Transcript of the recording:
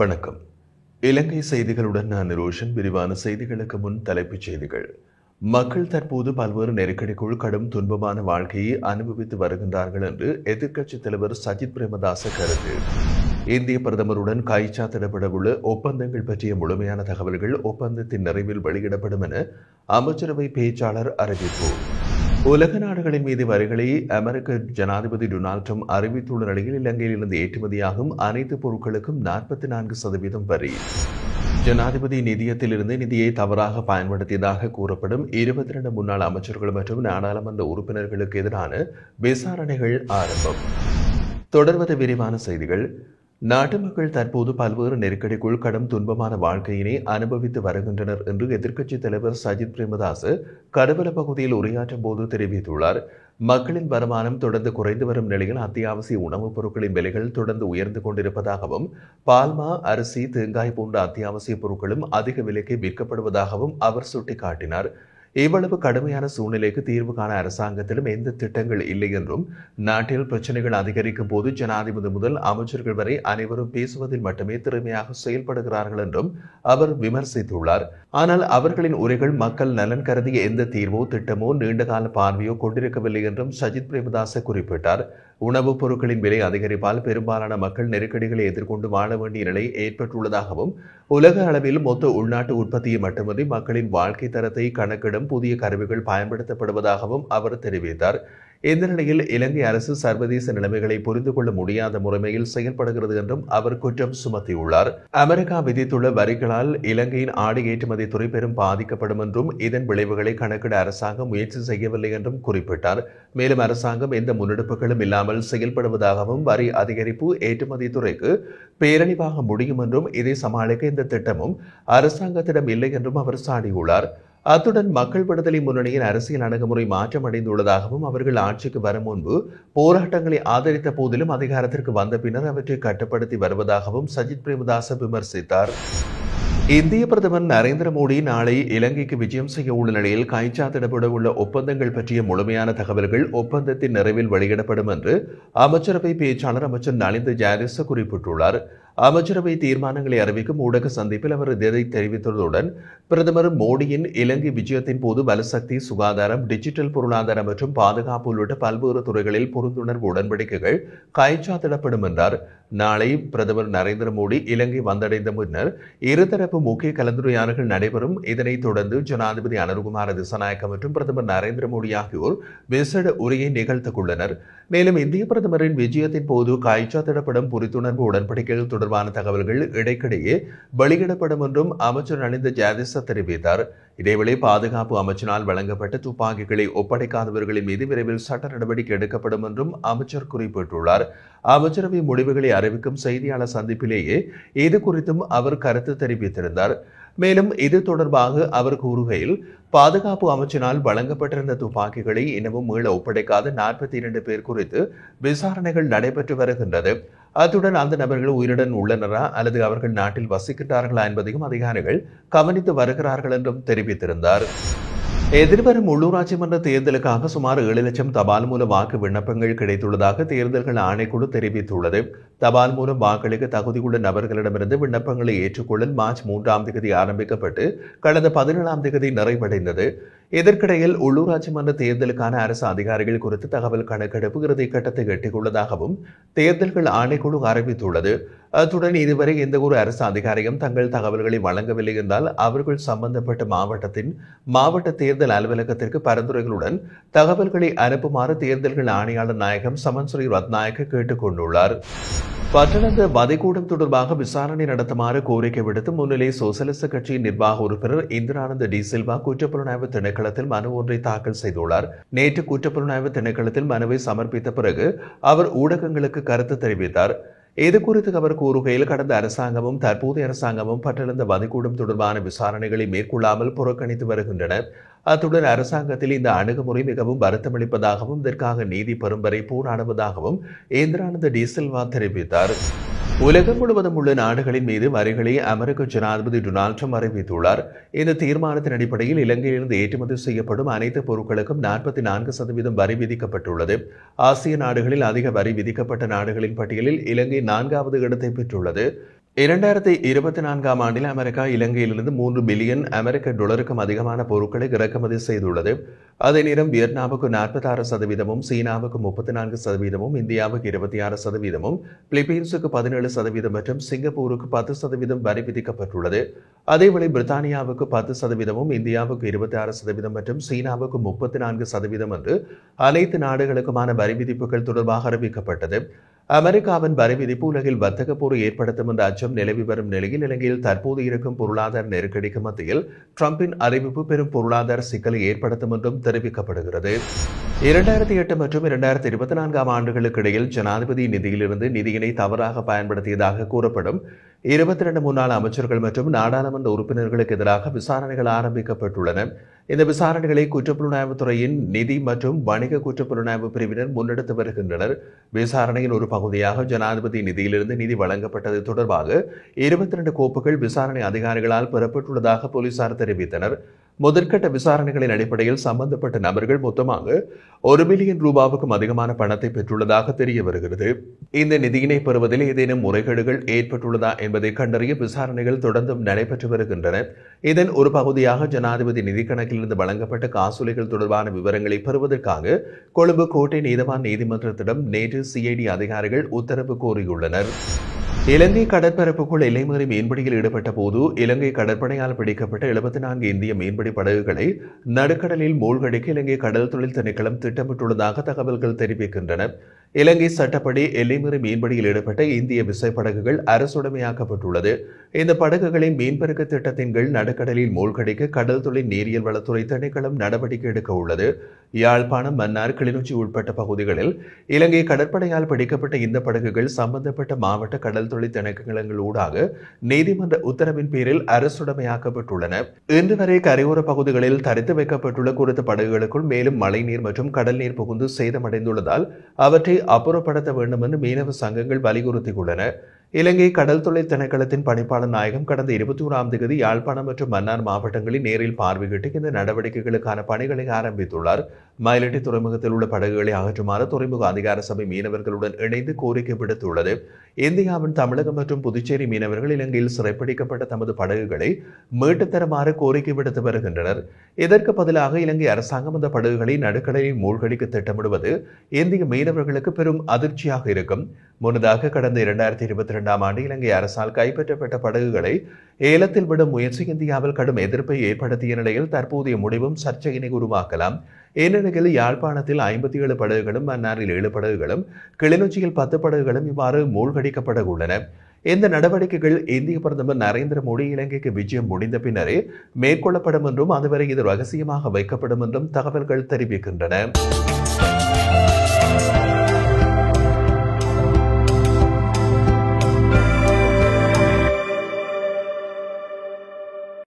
வணக்கம். இலங்கை செய்திகளுடன் நான் ரோஷன். விரிவான செய்திகளுக்கு முன் தலைப்புச் செய்திகள். மக்கள் தற்போது பல்வேறு நெருக்கடிக்குள் கடும் துன்பமான வாழ்க்கையை அனுபவித்து வருகின்றார்கள் என்று எதிர்க்கட்சித் தலைவர் சஜித் பிரேமதாச கருத்து. இந்திய பிரதமருடன் கைச்சாத்திடப்படவுள்ள ஒப்பந்தங்கள் பற்றிய முழுமையான தகவல்கள் ஒப்பந்தத்தின் நிறைவில் வெளியிடப்படும் என அமைச்சரவை பேச்சாளர் அறிவிப்பு. உலக நாடுகளின் மீது வரிகளை அமெரிக்க ஜனாதிபதி டொனால்ட் ட்ரம்ப் அறிவித்துள்ள நிலையில் இலங்கையிலிருந்து ஏற்றுமதியாகும் அனைத்து பொருட்களுக்கும் 44% வரி. ஜனாதிபதி நிதியத்திலிருந்து நிதியை தவறாக பயன்படுத்தியதாக கூறப்படும் 22 முன்னாள் அமைச்சர்கள் மற்றும் நாடாளுமன்ற உறுப்பினர்களுக்கு எதிரான விசாரணைகள் ஆரம்பம். தொடர்வது விரிவான செய்திகள். நாட்டு மக்கள் தற்போது பல்வேறு நெருக்கடிக்குள் கடும் துன்பமான வாழ்க்கையினை அனுபவித்து வருகின்றனர் என்று எதிர்க்கட்சித் தலைவர் சஜித் பிரேமதாச கடுவல பகுதியில் உரையாற்றும் போது தெரிவித்துள்ளார். மக்களின் வருமானம் தொடர்ந்து குறைந்து வரும் நிலையில் அத்தியாவசிய உணவுப் பொருட்களின் விலைகள் தொடர்ந்து உயர்ந்து கொண்டிருப்பதாகவும் பால்மா, அரிசி, தேங்காய் போன்ற அத்தியாவசிய பொருட்களும் அதிக விலைக்கு விற்கப்படுவதாகவும் அவர் சுட்டிக்காட்டினார். இவ்வளவு கடுமையான சூழ்நிலைக்கு தீர்வு காண அரசாங்கத்திலும் எந்த திட்டங்கள் இல்லை என்றும், நாட்டில் பிரச்சனைகள் அதிகரிக்கும் போது ஜனாதிபதி முதல் அமைச்சர்கள் வரை அனைவரும் பேசுவதில் மட்டுமே திறமையாக செயல்படுகிறார்கள் என்றும் அவர் விமர்சித்துள்ளார். ஆனால் அவர்களின் உரைகள் மக்கள் நலன் கருதிய எந்த தீர்வோ திட்டமோ நீண்டகால பார்வையோ கொண்டிருக்கவில்லை என்றும் சஜித் பிரேமதாச குறிப்பிட்டார். உணவுப் பொருட்களின் விலை அதிகரிப்பால் பெரும்பாலான மக்கள் நெருக்கடிகளை எதிர்கொண்டு வாழ வேண்டிய நிலை ஏற்பட்டுள்ளதாகவும், உலக அளவில் மொத்த உள்நாட்டு உற்பத்தியை மட்டுமின்றி மக்களின் வாழ்க்கை தரத்தை கணக்கிடும் புதிய கருவிகள் பயன்படுத்தப்படுவதாகவும் அவர் தெரிவித்தார். இந்த நிலையில் இலங்கை அரசு சர்வதேச நிலைமைகளை புரிந்து கொள்ள முடியாத முறைமையில் செயல்படுகிறது என்றும் அவர் குற்றம் சுமத்தியுள்ளார். அமெரிக்கா விதித்துள்ள வரிகளால் இலங்கையின் ஆடை ஏற்றுமதி துறை பெரும் பாதிக்கப்படும் என்றும், இதன் விளைவுகளை கணக்கிட அரசாங்கம் முயற்சி செய்யவில்லை என்றும் குறிப்பிட்டார். மேலும் அரசாங்கம் எந்த முன்னெடுப்புகளும் இல்லாமல் செயல்படுவதாகவும், வரி அதிகரிப்பு ஏற்றுமதி துறைக்கு பேரழிவாக முடியும் என்றும், இதை சமாளிக்க இந்த திட்டமும் அரசாங்கத்திடம் இல்லை என்றும் அவர் சாடியுள்ளார். அத்துடன் மக்கள் விடுதலை முன்னணியின் அரசியல் அணுகுமுறை மாற்றம் அடைந்துள்ளதாகவும், அவர்கள் ஆட்சிக்கு வரும் முன்பு போராட்டங்களை ஆதரித்த போதிலும் அதிகாரத்திற்கு வந்த பின்னர் அவற்றை கட்டுப்படுத்தி வருவதாகவும் சஜித் பிரேமதாச விமர்சித்தார். இந்திய பிரதமர் நரேந்திர மோடி நாளை இலங்கைக்கு விஜயம் செய்ய உள்ள நிலையில் கைச்சாத்திடப்பட உள்ள ஒப்பந்தங்கள் பற்றிய முழுமையான தகவல்கள் ஒப்பந்தத்தின் நிறைவில் வெளியிடப்படும் என்று அமைச்சரவை பேச்சாளர் அமைச்சர் நலிந்த ஜாயதிச குறிப்பிட்டுள்ளார். அமைச்சரவை தீர்மானங்களை அறிவிக்கும் ஊடக சந்திப்பில் அவர் இதை தெரிவித்துள்ளதுடன், பிரதமர் மோடியின் இலங்கை விஜயத்தின் போது பலசக்தி, சுகாதாரம், டிஜிட்டல் பொருளாதாரம் மற்றும் பாதுகாப்பு உள்ளிட்ட பல்வேறு துறைகளில் புரிந்துணர்வு உடன்படிக்கைகள் கைச்சாத்திடப்படும் என்றார். நாளை பிரதமர் நரேந்திர மோடி இலங்கை வந்தடைந்த முன்னர் இருதரப்பு முக்கிய கலந்துரையாடல்கள் நடைபெறும். இதனைத் தொடர்ந்து ஜனாதிபதி அனுரகுமார திசாநாயக்க மற்றும் பிரதமர் நரேந்திர மோடி ஆகியோர் விசேட உரையை நிகழ்த்த உள்ளனர். மேலும் இந்திய பிரதமரின் விஜயத்தின் போது கைச்சாத்திடப்படும் புரிந்துணர்வு உடன்படிக்கைகள் தொடர்பான தகவல்கள் இடைக்கிடையே வெளியிடப்படும் என்றும் அமைச்சர் நலிந்த ஜாயதிச தெரிவித்தார். இதேவேளை பாதுகாப்பு அமைச்சினால் வழங்கப்பட்ட துப்பாக்கிகளை ஒப்படைக்காதவர்களின் மீது விரைவில் சட்ட நடவடிக்கை எடுக்கப்படும் என்றும் அமைச்சர் குறிப்பிட்டுள்ளார். அமைச்சரவை முடிவுகளை அறிவிக்கும் செய்தியாளர் சந்திப்பிலேயே இது குறித்தும் அவர் கருத்து தெரிவித்திருந்தார். மேலும் இது தொடர்பாக அவர் கூறுகையில், பாதுகாப்பு அமைச்சினால் வழங்கப்பட்டிருந்த துப்பாக்கிகளை இன்னமும் மீள ஒப்படைக்காத 42 பேர் குறித்து விசாரணைகள் நடைபெற்று வருகின்றது. அத்துடன் அந்த நபர்கள் உயிருடன் உள்ளனரா அல்லது அவர்கள் நாட்டில் வசிக்கின்றார்களா என்பதையும் அதிகாரிகள் கவனித்து வருகிறார்கள் என்றும் தெரிவித்திருந்தார். எதிர்வரும் உள்ளூராட்சி மன்ற தேர்தலுக்காக சுமார் 7 லட்சம் தபால் மூல வாக்கு விண்ணப்பங்கள் கிடைத்துள்ளதாக தேர்தல்கள் ஆணைக்குழு தெரிவித்துள்ளது. தபால் மூலம் வாக்களிக்க தகுதியுள்ள நபர்களிடமிருந்து விண்ணப்பங்களை ஏற்றுக்கொள்ள மார்ச் 3ஆம் தேதி ஆரம்பிக்கப்பட்டு கடந்த 17ஆம் தேதி நிறைவடைந்தது. இதற்கிடையில் உள்ளூராட்சி மன்ற தேர்தலுக்கான அரசு அதிகாரிகள் குறித்து தகவல் கணக்கெடுப்பு இறுதி கட்டத்தை எட்டியுள்ளதாகவும் தேர்தல்கள் ஆணைக்குழு அறிவித்துள்ளது. அத்துடன் இதுவரை எந்த ஒரு அரசு அதிகாரியும் தங்கள் தகவல்களை வழங்கவில்லை என்றால் அவர்கள் சம்பந்தப்பட்ட மாவட்டத்தின் மாவட்ட தேர்தல் அலுவலகத்திற்கு பரிந்துரைகளுடன் தகவல்களை அனுப்புமாறு தேர்தல்கள் ஆணையாளர் நாயகம் சமன் ஸ்ரீ ரத்நாயக்க கேட்டுக் கொண்டுள்ளார். பட்டணத்து வதைக்கூடம் தொடர்பாக விசாரணை நடத்துமாறு கோரிக்கை விடுத்து முன்னிலை சோசலிச கட்சியின் நிர்வாக உறுப்பினர் இந்திரானந்த டி சில்வா குற்றப்புலனாய்வு திணைக்களத்தில் மனு ஒன்றை தாக்கல் செய்துள்ளார். நேற்று குற்றப்புலனாய்வு திணைக்களத்தில் மனுவை சமர்ப்பித்த பிறகு அவர் ஊடகங்களுக்கு கருத்து தெரிவித்தார். இது குறித்து அவர் கூறுகையில், கடந்த அரசாங்கமும் தற்போதைய அரசாங்கமும் பட்டணந்த வதைக்கூடம் தொடர்பான விசாரணைகளை மேற்கொள்ளாமல் புறக்கணித்து வருகின்றன. அத்துடன் அரசாங்கத்தில் இந்த அணுகுமுறை மிகவும் வருத்தமளிப்பதாகவும் இதற்காக நீதி பெறும் வரை போராடுவதாகவும் இந்திரானந்த டி சில்வா தெரிவித்தார். உலகம் முழுவதும் உள்ள நாடுகளின் மீது வரிகளை அமெரிக்க ஜனாதிபதி டொனால்ட் ட்ரம்ப் அறிவித்துள்ளார். இந்த தீர்மானத்தின் அடிப்படையில் இலங்கையிலிருந்து ஏற்றுமதி செய்யப்படும் அனைத்து பொருட்களுக்கும் 44% வரி விதிக்கப்பட்டுள்ளது. ஆசிய நாடுகளில் அதிக வரி விதிக்கப்பட்ட நாடுகளின் பட்டியலில் இலங்கை 4வது இடத்தை பெற்றுள்ளது. 2024ஆம் ஆண்டில் அமெரிக்கா இலங்கையிலிருந்து $3 பில்லியன் டாலருக்கும் அதிகமான பொருட்களை இறக்குமதி செய்துள்ளது. அதே நேரம் வியட்நாமுக்கு 46%, சீனாவுக்கு 34%, இந்தியாவுக்கு 26%, பிலிப்பீன்ஸுக்கு 17% மற்றும் சிங்கப்பூருக்கு 10% வரி விதிக்கப்பட்டுள்ளது. அதேவேளை பிரித்தானியாவுக்கு 10%, இந்தியாவுக்கு 26% மற்றும் சீனாவுக்கு 34% என்று அனைத்து நாடுகளுக்குமான வரி விதிப்புகள் தொடர்பாக அறிவிக்கப்பட்டது. அமெரிக்காவின் வரி விதிப்பு உலகில் வர்த்தக போர் ஏற்படுத்தும் என்ற அச்சம் நிலவி வரும் நிலையில் இலங்கையில் தற்போது இருக்கும் பொருளாதார நெருக்கடிக்கு மத்தியில் டிரம்பின் அறிவிப்பு பெரும் பொருளாதார சிக்கலை ஏற்படுத்தும் என்றும் தெரிவிக்கப்படுகிறது. 2008 மற்றும் 2024ஆம் ஆண்டுகளுக்கு இடையில் ஜனாதிபதி நிதியிலிருந்து நிதியினை தவறாக பயன்படுத்தியதாக கூறப்படும் 22 முன்னாள் அமைச்சர்கள் மற்றும் நாடாளுமன்ற உறுப்பினர்களுக்கு எதிராக விசாரணைகள் ஆரம்பிக்கப்பட்டுள்ளன. இந்த விசாரணைகளை குற்றப்புலனாய்வுத்துறையின் நிதி மற்றும் வணிக குற்றப்புலனாய்வு பிரிவினர் முன்னெடுத்து வருகின்றனர். விசாரணையின் ஒரு பகுதியாக ஜனாதிபதி நிதியிலிருந்து நிதி வழங்கப்பட்டது தொடர்பாக 22 கோப்புகள் விசாரணை அதிகாரிகளால் பெறப்பட்டுள்ளதாக போலீசார் தெரிவித்தனர். முதற்கட்ட விசாரணைகளின் அடிப்படையில் சம்பந்தப்பட்ட நபர்கள் மொத்தமாக $1 பில்லியன் அதிகமான பணத்தை பெற்றுள்ளதாக தெரிய வருகிறது. இந்த நிதியினை பெறுவதில் ஏதேனும் முறைகேடுகள் ஏற்பட்டுள்ளதா என்பதை கண்டறிய விசாரணைகள் தொடர்ந்தும் நடைபெற்று வருகின்றன. இதன் ஒரு பகுதியாக ஜனாதிபதி நிதி கணக்கிலிருந்து வழங்கப்பட்ட காசோலைகள் தொடர்பான விவரங்களை பெறுவதற்காக கொழும்பு கோட்டை நீதவான் நீதிமன்றத்திடம் நேற்று சிஐடி அதிகாரிகள் உத்தரவு கோரியுள்ளனர். இலங்கை கடற்பரப்புக்குள் எல்லைமீறி மீன்பிடியில் ஈடுபட்ட போது இலங்கை கடற்படையால் பிடிக்கப்பட்ட 74 இந்திய மீன்பிடி படகுகளை நடுக்கடலில் மூழ்கடிக்க இலங்கை கடல் தொழில் திணைக்களம் திட்டமிட்டுள்ளதாக தகவல்கள் தெரிவிக்கின்றன. இலங்கை சட்டப்படி எல்லைமீறி மீன்பிடியில் ஈடுபட்ட இந்திய விசைப்படகுகள் அரசுடைமையாக்கப்பட்டுள்ளது. இந்த படகுகளின் மீன்பிறக்க திட்டத்தின் கீழ் நடுக்கடலில் மூழ்கடிக்க கடல் தொழில் நீரியல் வளத்துறை திணைக்களம் நடவடிக்கை எடுக்க உள்ளது. யாழ்ப்பாணம், மன்னார், கிளிநொச்சி உட்பட்ட பகுதிகளில் இலங்கை கடற்படையால் பிடிக்கப்பட்ட இந்த படகுகள் சம்பந்தப்பட்ட மாவட்ட கடல் தொழில் திணைக்களங்கள் ஊடாக நீதிமன்ற உத்தரவின் பேரில் அரசுடைமையாக்கப்பட்டுள்ளன. இன்று வரை கரையோர பகுதிகளில் தரித்து வைக்கப்பட்டுள்ள குறித்த படகுகளுக்குள் மேலும் மழைநீர் மற்றும் கடல் நீர் புகுந்து சேதமடைந்துள்ளதால் அவற்றை அப்புறப்படுத்த வேண்டும் என்று மீனவ சங்கங்கள் வலியுறுத்தியுள்ளன. இலங்கை கடல் தொழில் திணைக்களத்தின் பணிப்பாளர் நாயகம் கடந்த 21ஆம் தேதி யாழ்ப்பாணம் மற்றும் மன்னார் மாவட்டங்களில் நேரில் பார்வையிட்டு இந்த நடவடிக்கைகளுக்கான பணிகளை ஆரம்பித்துள்ளார். மயிலட்டி துறைமுகத்தில் உள்ள படகுகளை அகற்றுமாறு துறைமுக அதிகார சபை மீனவர்களுடன் இணைந்து கோரிக்கை விடுத்துள்ளது. இந்தியாவின் தமிழகம் மற்றும் புதுச்சேரி மீனவர்கள் இலங்கையில் சிறைப்பிடிக்கப்பட்ட தமது படகுகளை மீட்டுத் தருமாறு கோரிக்கை விடுத்து வருகின்றனர். இதற்கு பதிலாக இலங்கை அரசாங்கம் அந்த படகுகளை நடுக்கடலில் மூழ்கடிக்க திட்டமிடுவது இந்திய மீனவர்களுக்கு பெரும் அதிர்ச்சியாக இருக்கும். முன்னதாக கடந்த 2022ஆம் ஆண்டு இலங்கை அரசால் கைப்பற்றப்பட்ட படகுகளை ஏலத்தில் விடும் முயற்சி இந்தியாவில் கடும் எதிர்ப்பை ஏற்படுத்திய நிலையில் தற்போதைய முடிவும் சர்ச்சையினை உருவாக்கலாம். இந்நிலையில் யாழ்ப்பாணத்தில் 57 படகுகளும், மன்னாரில் 7 படகுகளும், கிளிநொச்சியில் 10 படகுகளும் இவ்வாறு மூழ்கடிக்கப்பட உள்ளன. இந்த நடவடிக்கைகள் இந்திய பிரதமர் நரேந்திர மோடி இலங்கைக்கு விஜயம் முடிந்த பின்னரே மேற்கொள்ளப்படும் என்றும் அதுவரை இது ரகசியமாக வைக்கப்படும் என்றும் தகவல்கள் தெரிவிக்கின்றன.